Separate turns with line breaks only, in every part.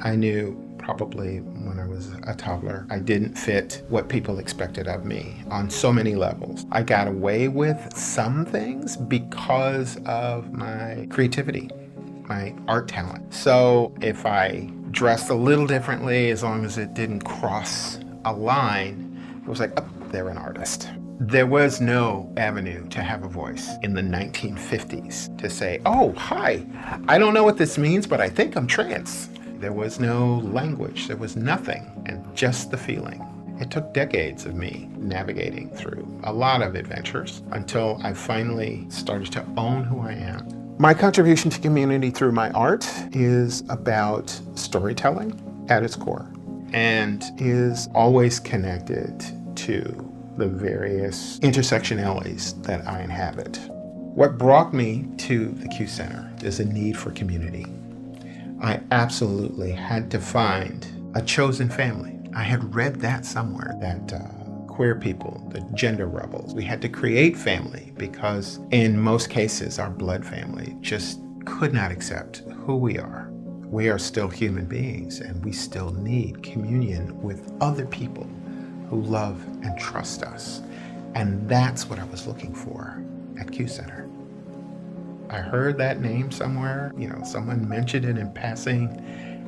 I knew probably when I was a toddler, I didn't fit what people expected of me on so many levels. I got away with some things because of my creativity, my art talent. So if I dressed a little differently, as long as it didn't cross a line, it was like, oh, they're an artist. There was no avenue to have a voice in the 1950s to say, oh, hi, I don't know what this means, but I think I'm trans. There was no language, there was nothing, and just the feeling. It took decades of me navigating through a lot of adventures until I finally started to own who I am. My contribution to community through my art is about storytelling at its core, and is always connected to the various intersectionalities that I inhabit. What brought me to the Q Center is a need for community. I absolutely had to find a chosen family. I had read that somewhere, that queer people, the gender rebels, we had to create family because in most cases our blood family just could not accept who we are. We are still human beings and we still need communion with other people who love and trust us. And that's what I was looking for at Q Center. I heard that name somewhere, someone mentioned it in passing,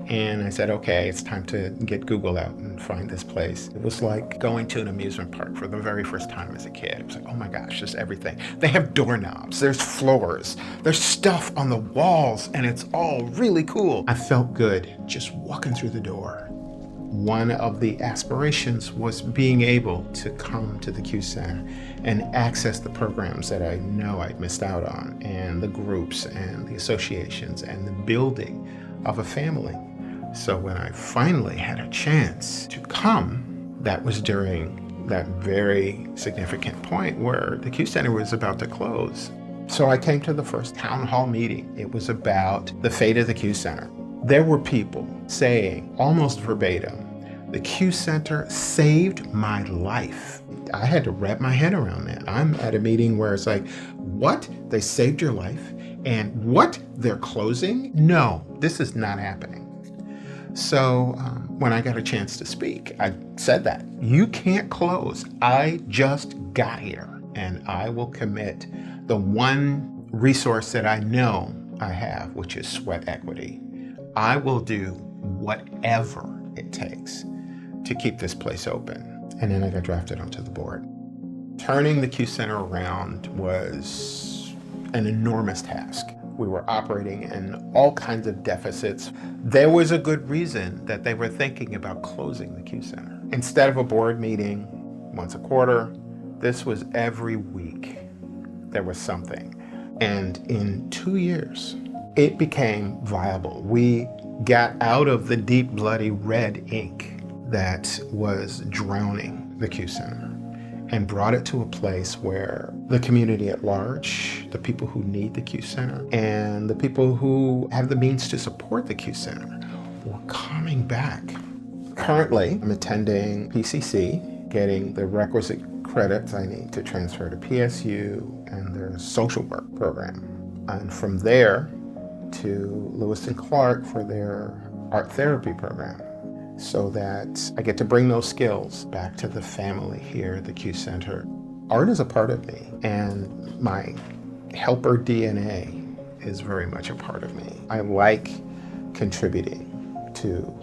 and I said, okay, it's time to get Google out and find this place. It was like going to an amusement park for the very first time as a kid. It was like, oh my gosh, just everything. They have doorknobs, there's floors, there's stuff on the walls, and it's all really cool. I felt good just walking through the door. One of the aspirations was being able to come to the Q Center and access the programs that I know I'd missed out on, and the groups and the associations and the building of a family. So when I finally had a chance to come, that was during that very significant point where the Q Center was about to close. So I came to the first town hall meeting. It was about the fate of the Q Center. There were people saying, almost verbatim, the Q Center saved my life. I had to wrap my head around that. I'm at a meeting where it's like, what? They saved your life? And what? They're closing? No, this is not happening. So when I got a chance to speak, I said that. You can't close. I just got here, and I will commit the one resource that I know I have, which is sweat equity. I will do whatever it takes to keep this place open. And then I got drafted onto the board. Turning the Q Center around was an enormous task. We were operating in all kinds of deficits. There was a good reason that they were thinking about closing the Q Center. Instead of a board meeting once a quarter, this was every week. There was something. And in 2 years, it became viable. We got out of the deep, bloody red ink that was drowning the Q Center and brought it to a place where the community at large, the people who need the Q Center, and the people who have the means to support the Q Center were coming back. Currently, I'm attending PCC, getting the requisite credits I need to transfer to PSU and their social work program. And from there to Lewis and Clark for their art therapy program, so that I get to bring those skills back to the family here at the Q Center. Art is a part of me, and my helper DNA is very much a part of me. I like contributing to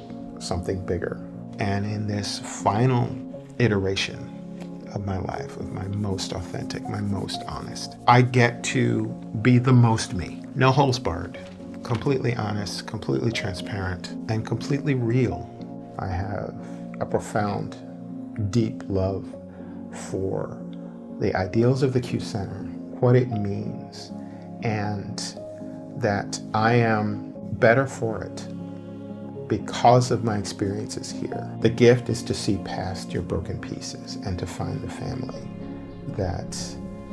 something bigger. And in this final iteration of my life, of my most authentic, my most honest, I get to be the most me. No holes barred, completely honest, completely transparent, and completely real. I have a profound, deep love for the ideals of the Q Center, what it means, and that I am better for it because of my experiences here. The gift is to see past your broken pieces and to find the family that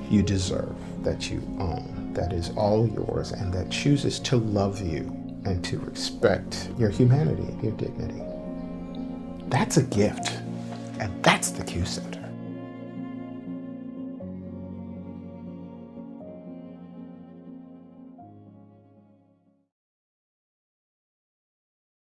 you deserve, that you own, that is all yours, and that chooses to love you and to respect your humanity, your dignity. That's a gift, and that's the Q Center.